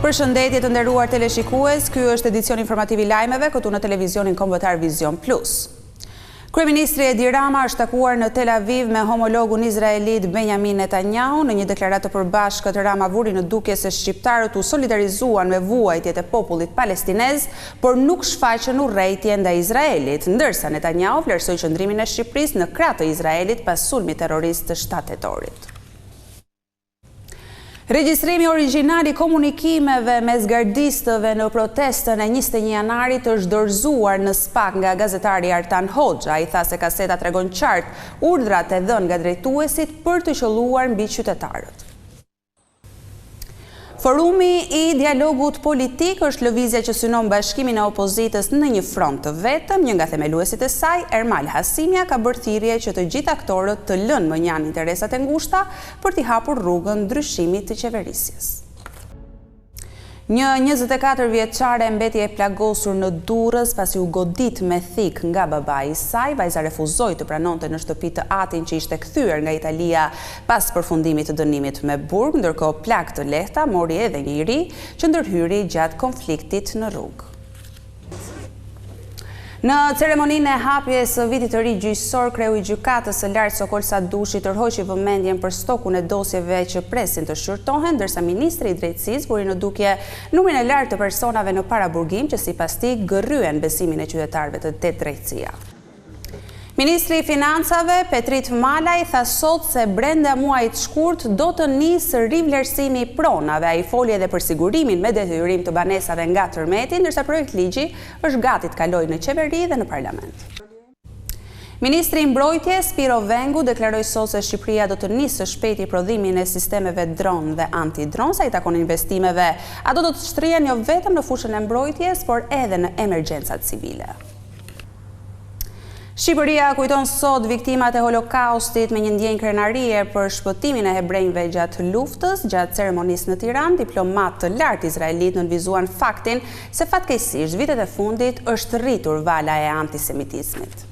Përshëndetje të nderuar teleshikues, ky është edicion informativ i lajmeve këtu në televizionin kombëtar Vision Plus. Kryeministri Edi Rama është takuar në Tel Aviv me homologun izraelit Benjamin Netanyahu. Në një deklaratë të përbashkët, Rama vuri në dukje se shqiptarët u solidarizuan me vuajtjet e popullit palestinez, por nuk shfaqën urrejtje ndaj Izraelit, ndërsa Netanyahu vlerësoi qëndrimin e Shqipërisë në krah të Izraelit pas sulmit terrorist të 7 tetorit. Regjistrimi origjinal i komunikimeve mes gardistëve në protestën e 21 janarit është dorëzuar në SPAK nga gazetari Artan Hoxha. Ai tha se kaseta tregon qartë urdhrat e dhënë nga drejtuesit për të qelluar mbi qytetarët. Forumi i dialogut politik është lëvizja që synon bashkimin e opozitës në një front të vetëm. Një nga themeluesit e saj, Ermal Hasimja, ka bërë thirrje që të gjithë aktorët të lënë më njanë interesat e ngushta për t'i hapur rrugën ndryshimit të qeverisjes. Një 24 vjeçare mbeti e plagosur në Durrës pasi u godit me thik nga babai i saj. Vajza refuzoi të pranonte në shtëpi të atin që ishte kthyer nga Italia pas përfundimit të dënimit me burg, ndërkohë plak të lehta mori edhe një i ri që ndërhyri gjatë konfliktit në rrugë. Në ceremoninë e hapjes së vitit të ri gjyqësor, kreu i gjykatës së lartë Sokol Sadushi tërhoqi vëmendjen për stokun e dosjeve që presin të shqyrtohen, ndërsa ministri i drejtësisë vuri në dukje numrin e lartë të personave në paraburgim që sipas tij gërryen besimin e qytetarëve të det drejtësia. Ministri i Financave, Petrit Malaj, tha sot se brenda muajit shkurt do të nisë rivlerësimi i pronave. Ai foli edhe për sigurimin me detyrim të banesave nga tërmeti, ndërsa projekt ligji është gati të kalojë në qeveri dhe në parlament. Ministri i Mbrojtjes, Spiro Vengu, deklaroi sot se Shqipëria do të nisë së shpejti prodhimin e sistemeve dron dhe antidron. Sa i takon investimeve, ato do të shtrihen jo vetëm në fushën e mbrojtjes, por edhe në emergjencat civile. Shqipëria kujton sot viktimat e Holokaustit me një ndjenjë krenarie për shpëtimin e hebrejve gjatë luftës. Gjatë ceremonisë në Tiranë, diplomat të lartë izraelit nënvizuan faktin se fatkeqësisht vitet e fundit është rritur vala e antisemitizmit.